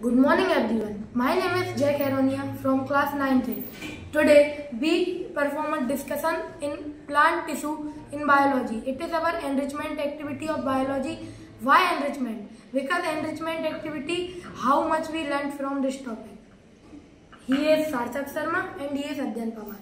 Good morning everyone. My name is Jack Aronia from class 9th. Today we perform a discussion in plant tissue in biology. It is our enrichment activity of biology. Why enrichment? Because enrichment activity, how much we learned from this topic. He is Sarthak Sharma and he is Adyan Pawar.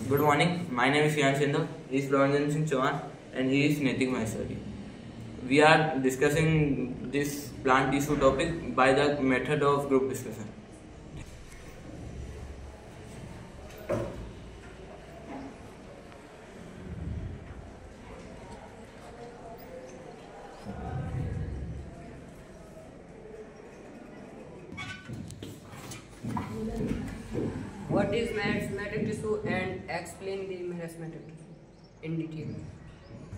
Good morning. My name is Shian Sindhu. He is Pravanjan Singh Chauhan and he is Naitik Maheshwari. We are discussing this plant tissue topic by the method of group discussion. What is meristematic tissue and explain the meristematic tissue in detail.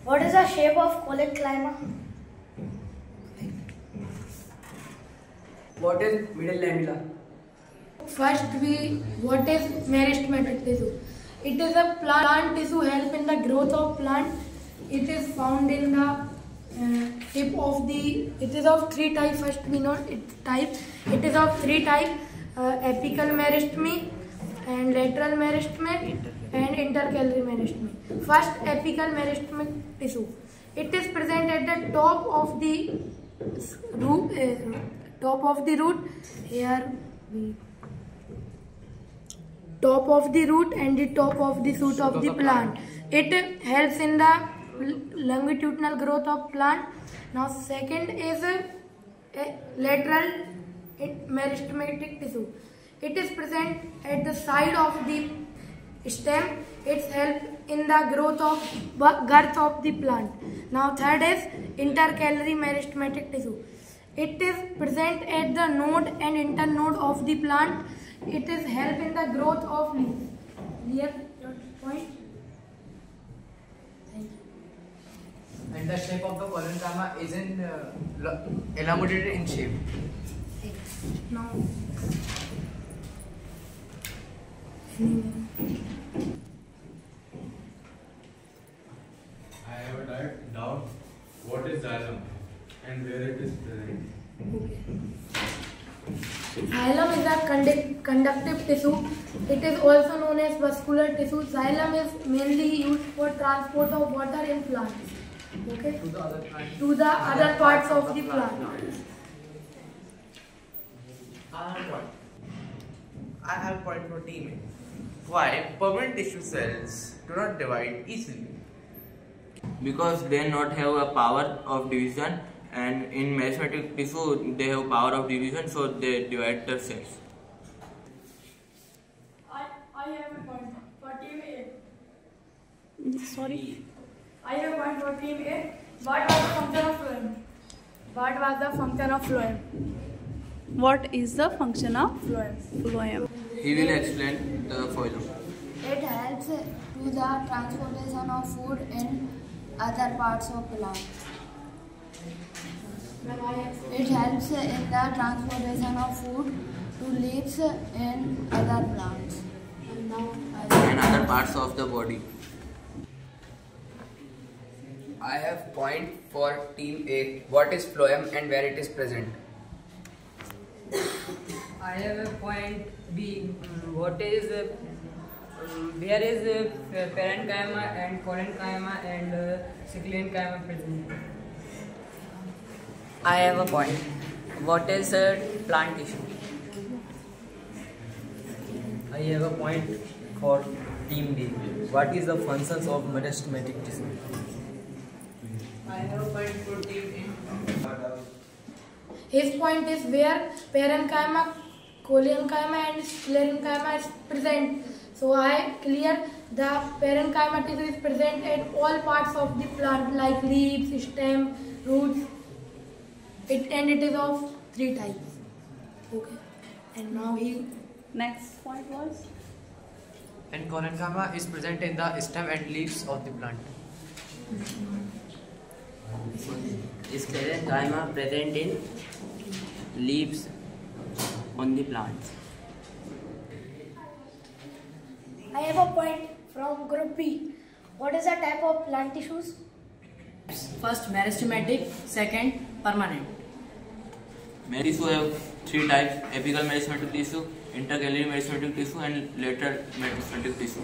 What is the shape of collenchyma? What is middle lamella? First what is meristematic tissue? It is a plant tissue help in the growth of plant. It is found in the tip of the, it is of three types. First we know its type. It is of three types, apical meristemy and lateral meristemy and intercalary meristemy. First, apical meristemic tissue. It is present at the top of the root. Here we top of the root and the top of the shoot of the plant. It helps in the longitudinal growth of plant. Now, second is a lateral meristematic tissue. It is present at the side of the stem. It helps in the growth of girth of the plant. Now third is intercalary meristematic tissue. It is present at the node and internode of the plant. It is help in the growth of leaves. Clear your point? Thank you. And the shape of the collenchyma is elongated in shape. Now. I have a doubt. What is xylem and where it is present? Xylem is a conductive tissue. It is also known as vascular tissue. Xylem is mainly used for transport of water in plants. Okay? To the other parts of the plant. I have a point for team A. Why permanent tissue cells do not divide easily? Because they not have a power of division, and in meristematic tissue they have power of division, so they divide the cells. I have a point for team A. Sorry. I have a point for team A. What was the function of phloem? What was the function of phloem? What is the function of Phloem. He will explain the phloem. It helps to the transportation of food in other parts of plant. It helps in the transportation of food to leaves in other plants. And other parts of the body. I have point for team A. What is phloem and where it is present? I have a point B. What is where is parenchyma and collenchyma and cyclenchyma present? I have a point. What is plant tissue? I have a point for team D. What is the functions of meristematic tissue? I have a point for team A. His point is where parenchyma, collenchyma and sclerenchyma is present. So I clear the parenchyma tissue is present at all parts of the plant like leaves, stem, roots. And it is of three types. Okay. And now next point was? And collenchyma is present in the stem and leaves of the plant. Sclerenchyma present in leaves on the plants. I have a point from group B. What is the type of plant tissues? First, meristematic. Second, permanent. Tissue have three types: apical meristematic tissue, intercalary meristematic tissue, and lateral meristematic tissue.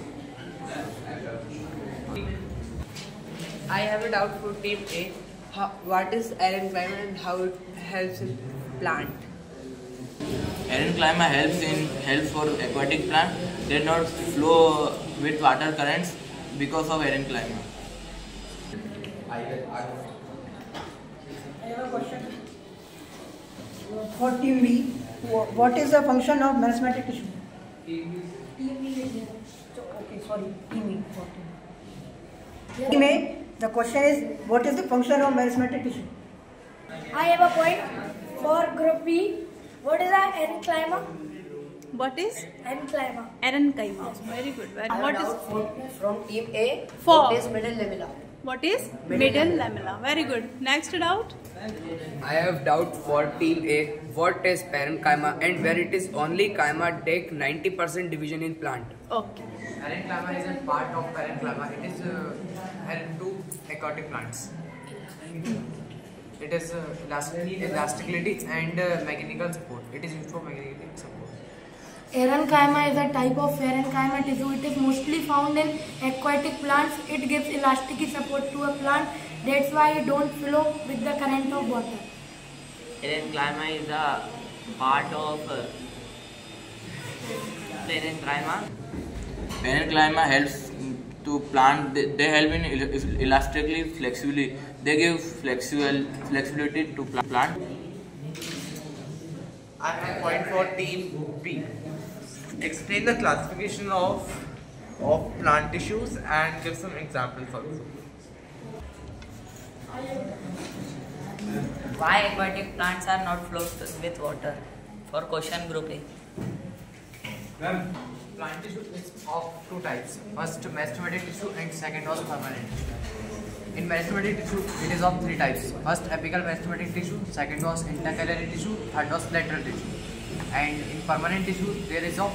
I have a doubt for team A. What is parenchyma and how it helps in plant? Parenchyma helps for aquatic plant. They not flow with water currents because of parenchyma. I have a question for team B. What is the function of meristematic tissue? Team A. The question is, what is the function of meristematic tissue? I have a point for group B. What is a parenchyma? What is? Parenchyma. Parenchyma. Very good. What is from team A? For. What is middle lamella? What is? Middle lamella. Very good. Next doubt. I have doubt for team A. What is parenchyma and where it is only chyma take 90% division in plant? Okay. Parenchyma is a part of parenchyma. It is held to aquatic plants. It is elasticity and mechanical support. It is used for mechanical support. Parenchyma is a type of parenchyma tissue. It is mostly found in aquatic plants. It gives elastic support to a plant. That's why it don't flow with the current of water. Parenchyma is a part of parenchyma. Parenchyma helps to plant. They help in elastically, flexibly. They give flexibility to plant. I have a point for team B. Explain the classification of plant tissues and give some examples also. Why aquatic plants are not float with water? For question group A. Plant tissue is of two types. First, meristematic tissue and second was permanent tissue. In meristematic tissue, it is of three types. First, apical meristematic tissue, second was intercalary tissue, third was lateral tissue. And in permanent tissue, there is of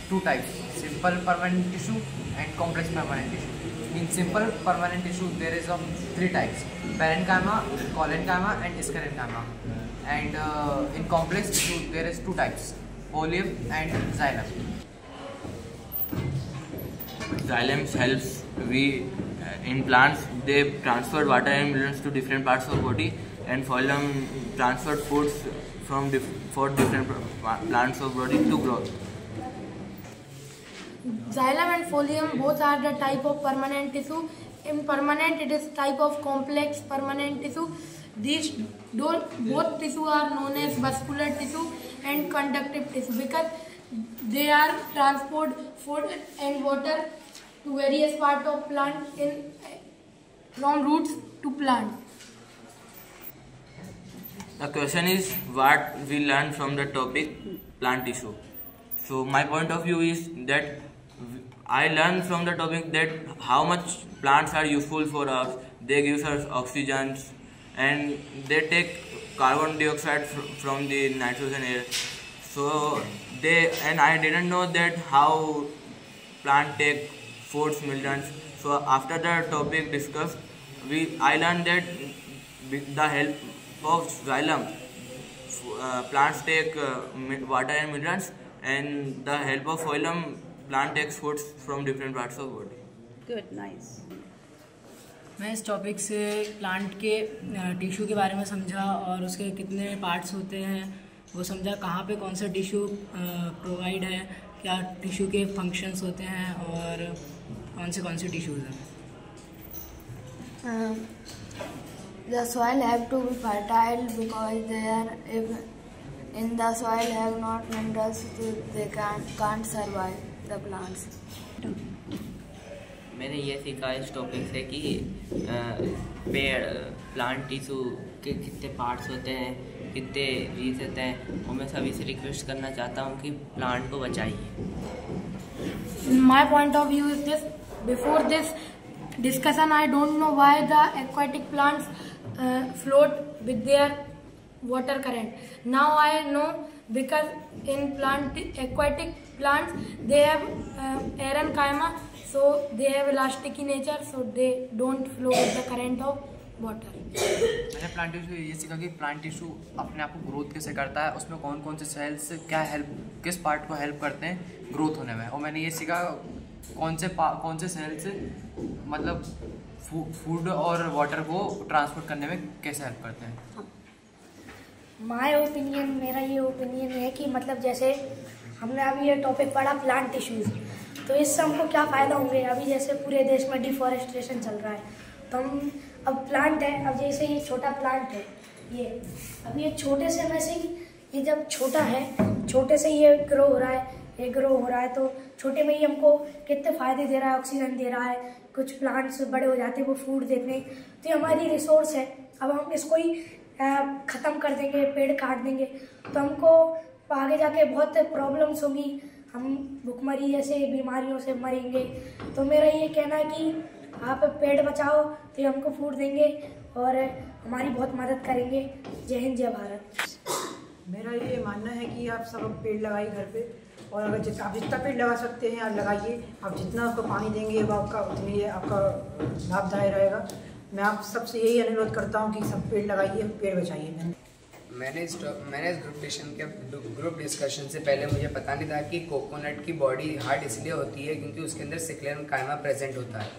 two types: simple permanent tissue and complex permanent tissue. In simple permanent tissue, there is of three types: parenchyma, collenchyma, and sclerenchyma. And in complex tissue, there is two types: folium and xylem. Xylem helps in plants. They transfer water and minerals to different parts of body, and phloem transfer foods for different plants of body to grow. Xylem and folium both are the type of permanent tissue. In permanent, it is type of complex permanent tissue. These both tissue are known as vascular tissue and conductive tissue because they are transport food and water to various parts of plant from roots to plant. The question is what we learned from the topic plant tissue. So my point of view is that I learned from the topic that how much plants are useful for us. They give us oxygen and they take carbon dioxide from the nitrogen air. So I didn't know that how plant take foods, minerals. So after the topic discussed, I learned that with the help of xylem, plants take water and minerals, and the help of phloem, plant takes foods from different parts of body. Good, nice. मैं इस topic से plant के tissue के बारे में समझा और उसके कितने पार्ट्स होते हैं वो समझा, कहाँ पे कौन सा टिश्यू प्रोवाइड है, क्या टिश्यू के फंक्शंस होते हैं और कौन से टिश्यूज हैं. The soil have to be fertile because if in the soil have not minerals, they can't survive the plants. मैंने ये सीखा इस टॉपिक से कि पेड़ प्लांट टिश्यू के कितने पार्ट्स होते हैं, कितने रीज होते हैं, और मैं सभी से रिक्वेस्ट करना चाहता हूँ कि प्लांट को बचाइए. My point of view is this: before this discussion, I don't know why the aquatic plants float with their water current. Now I know because in aquatic plants they have parenchyma, so they have elastic in nature, so they don't flow with the current of water. मैंने plant tissue ये सीखा कि plant tissue अपने आप को growth कैसे करता है, उसमें कौन कौन से सेल्स क्या हेल्प, किस पार्ट को हेल्प करते हैं ग्रोथ होने में, और मैंने ये सीखा कौन से सेल्स मतलब फूड और वाटर को ट्रांसपोर्ट करने में कैसे हेल्प करते हैं. मेरा ये ओपिनियन है कि मतलब जैसे हमने अभी ये टॉपिक पढ़ा प्लांट टिश्यूज़, तो इससे हमको क्या फ़ायदा होंगे. अभी जैसे पूरे देश में डिफॉरेस्टेशन चल रहा है, तो हम अब प्लांट है, अब जैसे ये छोटा प्लांट है, ये अब ये छोटे से में से ये जब छोटा है, छोटे से ये ग्रो हो रहा है, तो छोटे में ही हमको कितने फ़ायदे दे रहा है, ऑक्सीजन दे रहा है. कुछ प्लांट्स बड़े हो जाते हैं, वो फूड देते हैं, तो ये हमारी रिसोर्स है. अब हम इसको ही ख़त्म कर देंगे, पेड़ काट देंगे, तो हमको आगे जाके बहुत प्रॉब्लम्स होंगी, हम भुखमरी जैसे बीमारियों से मरेंगे. तो मेरा ये कहना है कि आप पेड़ बचाओ, तो ये हमको फूड देंगे और हमारी बहुत मदद करेंगे. जय हिंद, जय भारत. मेरा ये मानना है कि आप सब पेड़ लगाइए घर पे, और अगर आप जितना पेड़ लगा सकते हैं आप लगाइए. आप जितना उसको पानी देंगे वो आपका उतनी आपका लाभदायक रहेगा. मैं आप सबसे यही अनुरोध करता हूँ कि सब पेड़ लगाइए, पेड़ बचाइए. मैंने इस ग्रुप डिस्कशन से पहले मुझे पता नहीं था कि कोकोनट की बॉडी हार्ड इसलिए होती है क्योंकि उसके अंदर सिक्लेरकाइमा प्रेजेंट होता है.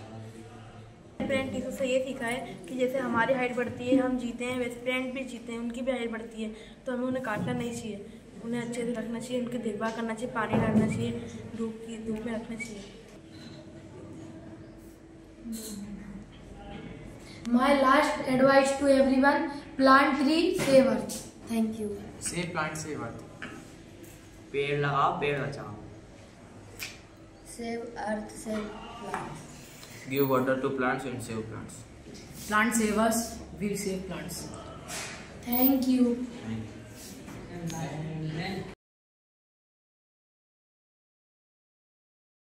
प्लांट टिश्यू से ये सीखा है कि जैसे हमारी हाइट बढ़ती है, हम जीते हैं, वैसे प्लांट भी जीते हैं, उनकी भी हाइट बढ़ती है, तो हमें उन्हें काटना नहीं चाहिए, उन्हें अच्छे से रखना चाहिए, उनकी देखभाल करना चाहिए, पानी डालना चाहिए, धूप में रखना चाहिए. My last advice to everyone: plant tree, save earth. Thank you. Save plant, save earth. पेड़ लगाओ, पेड़ बचाओ. Save earth, save plants. Give water to plants and save plants. Plants save us, we'll save plants. Thank you.